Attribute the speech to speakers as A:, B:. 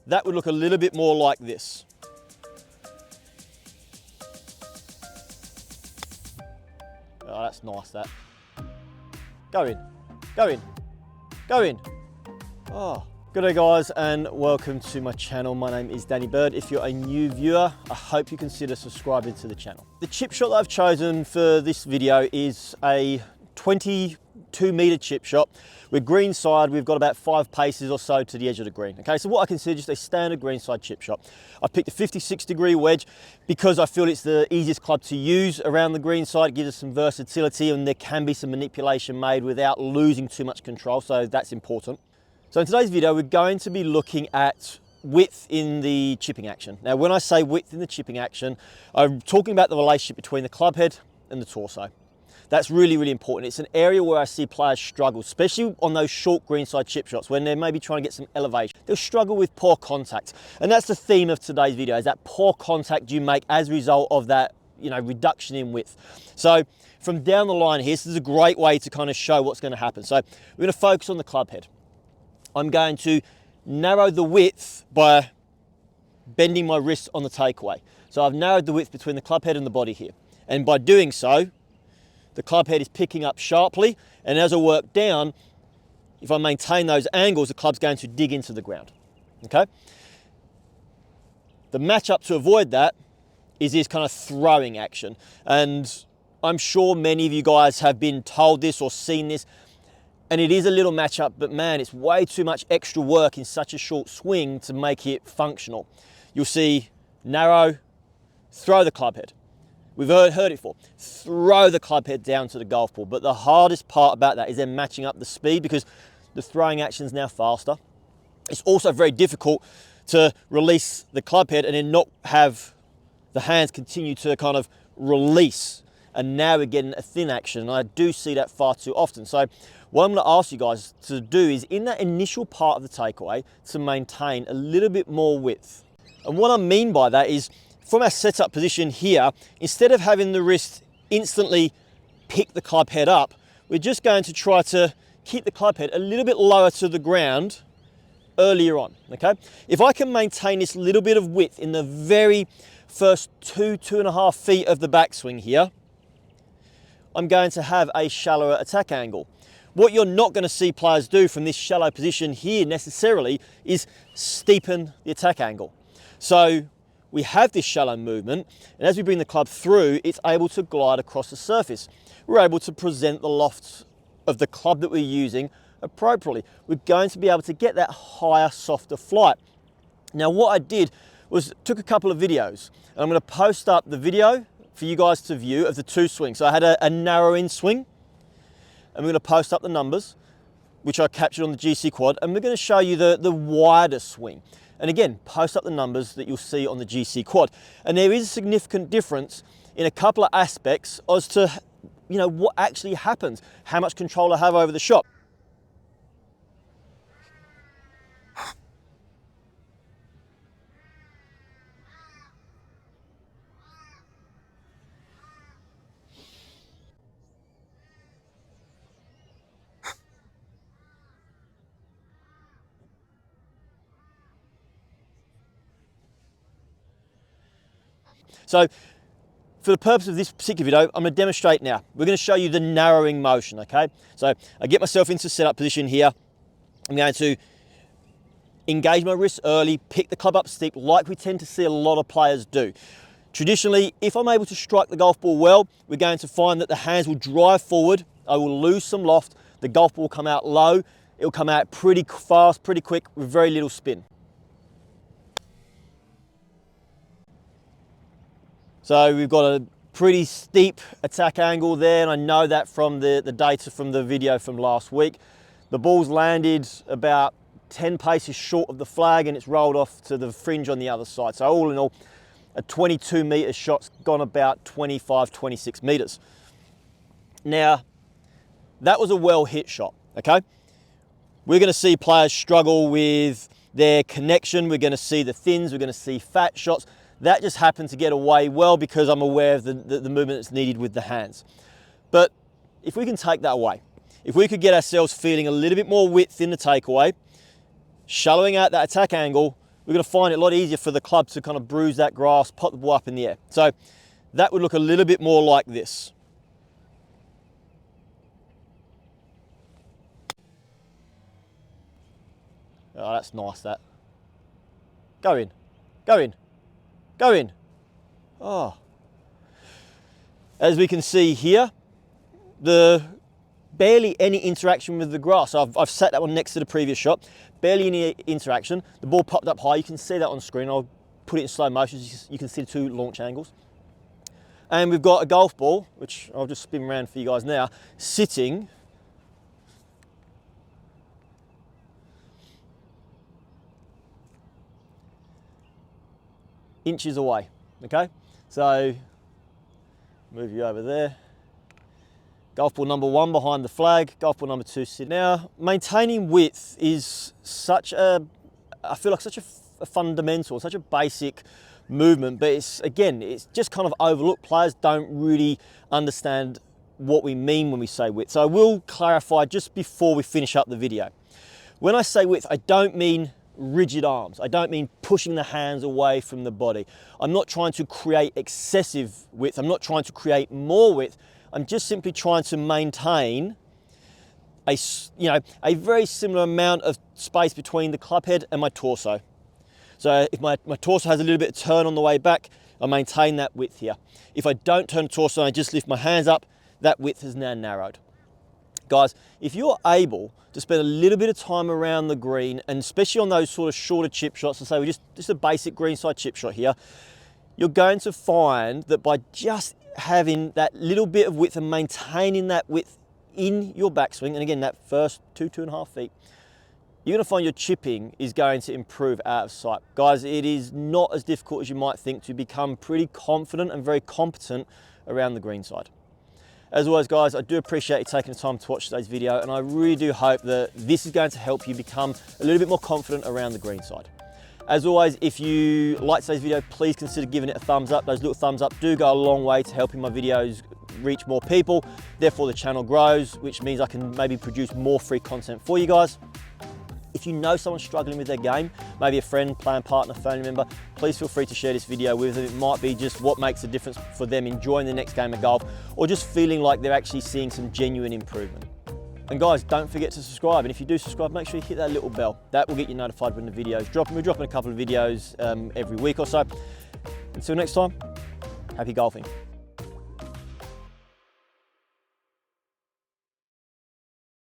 A: that would look a little bit more like this. Oh, that's nice, that. Go in, go in, go in. Oh, good day guys, and welcome to my channel. My name is Danny Bird. If you're a new viewer, I hope you consider subscribing to the channel. The chip shot that I've chosen for this video is a 22-meter chip shot. We're greenside, we've got about 5 paces or so to the edge of the green. Okay, so what I consider just a standard greenside chip shot. I picked a 56-degree wedge because I feel it's the easiest club to use around the greenside. It gives us some versatility and there can be some manipulation made without losing too much control, so that's important. So in today's video, we're going to be looking at width in the chipping action. Now, when I say width in the chipping action, I'm talking about the relationship between the club head and the torso. That's really, really important. It's an area where I see players struggle, especially on those short greenside chip shots when they're maybe trying to get some elevation. They'll struggle with poor contact. And that's the theme of today's video, is that poor contact you make as a result of that, reduction in width. So from down the line here, this is a great way to kind of show what's going to happen. So we're going to focus on the club head. I'm going to narrow the width by bending my wrist on the takeaway. So I've narrowed the width between the club head and the body here. And by doing so, the club head is picking up sharply, and as I work down, if I maintain those angles, the club's going to dig into the ground, okay? The matchup to avoid that is this kind of throwing action. And I'm sure many of you guys have been told this or seen this, and it is a little matchup, but man, it's way too much extra work in such a short swing to make it functional. You'll see narrow, throw the club head. We've heard it before. Throw the club head down to the golf ball. But the hardest part about that is then matching up the speed, because the throwing action is now faster. It's also very difficult to release the club head and then not have the hands continue to kind of release. And now we're getting a thin action. And I do see that far too often. So what I'm going to ask you guys to do is, in that initial part of the takeaway, to maintain a little bit more width. And what I mean by that is, from our setup position here, instead of having the wrist instantly pick the club head up, we're just going to try to keep the club head a little bit lower to the ground earlier on, okay? If I can maintain this little bit of width in the very first 2.5 feet of the backswing here, I'm going to have a shallower attack angle. What you're not going to see players do from this shallow position here necessarily is steepen the attack angle. So we have this shallow movement, and as we bring the club through, it's able to glide across the surface. We're able to present the loft of the club that we're using appropriately. We're going to be able to get that higher, softer flight. Now, what I did was took a couple of videos, and I'm going to post up the video for you guys to view of the 2 swings. So I had a narrow in swing, and we're going to post up the numbers, which I captured on the GC quad, and we're going to show you the wider swing. And again, post up the numbers that you'll see on the GC quad. And there is a significant difference in a couple of aspects as to, what actually happens, how much control I have over the shot. So for the purpose of this particular video, I'm going to demonstrate now. We're going to show you the narrowing motion, okay? So I get myself into setup position here. I'm going to engage my wrists early, pick the club up steep, like we tend to see a lot of players do. Traditionally, if I'm able to strike the golf ball well, we're going to find that the hands will drive forward. I will lose some loft. The golf ball will come out low. It'll come out pretty fast, pretty quick, with very little spin. So we've got a pretty steep attack angle there, and I know that from the data from the video from last week. The ball's landed about 10 paces short of the flag, and it's rolled off to the fringe on the other side. So all in all, a 22-meter shot's gone about 25, 26 meters. Now, that was a well-hit shot, okay? We're going to see players struggle with their connection. We're going to see the thins. We're going to see fat shots. That just happened to get away well because I'm aware of the movement that's needed with the hands. But if we can take that away, if we could get ourselves feeling a little bit more width in the takeaway, shallowing out that attack angle, we're going to find it a lot easier for the club to kind of bruise that grass, pop the ball up in the air. So that would look a little bit more like this. Oh, that's nice, that. Go in, go in, go in. Oh. As we can see here, barely any interaction with the grass. So I've set that one next to the previous shot. Barely any interaction. The ball popped up high. You can see that on screen. I'll put it in slow motion so you can see the two launch angles. And we've got a golf ball, which I'll just spin around for you guys now, sitting inches away, okay? So, move you over there. Golf ball number 1 behind the flag, golf ball number 2 sitting. Now, maintaining width is such a, I feel like such a fundamental, such a basic movement, but it's just kind of overlooked. Players don't really understand what we mean when we say width. So I will clarify just before we finish up the video. When I say width, I don't mean rigid arms. I don't mean pushing the hands away from the body. I'm not trying to create excessive width. I'm not trying to create more width. I'm just simply trying to maintain a very similar amount of space between the club head and my torso. So if my torso has a little bit of turn on the way back, I maintain that width here. If I don't turn the torso and I just lift my hands up, that width has now narrowed. Guys, if you're able to spend a little bit of time around the green, and especially on those sort of shorter chip shots, and say we're just a basic greenside chip shot here, you're going to find that by just having that little bit of width and maintaining that width in your backswing, and again, that first 2.5 feet, you're going to find your chipping is going to improve out of sight. Guys, it is not as difficult as you might think to become pretty confident and very competent around the green side. As always, guys, I do appreciate you taking the time to watch today's video, and I really do hope that this is going to help you become a little bit more confident around the green side. As always, if you liked today's video, please consider giving it a thumbs up. Those little thumbs up do go a long way to helping my videos reach more people. Therefore, the channel grows, which means I can maybe produce more free content for you guys. If you know someone struggling with their game, maybe a friend, playing partner, family member, please feel free to share this video with them. It might be just what makes a difference for them enjoying the next game of golf, or just feeling like they're actually seeing some genuine improvement. And guys, don't forget to subscribe. And if you do subscribe, make sure you hit that little bell. That will get you notified when the videos drop. We're dropping a couple of videos every week or so. Until next time, happy golfing.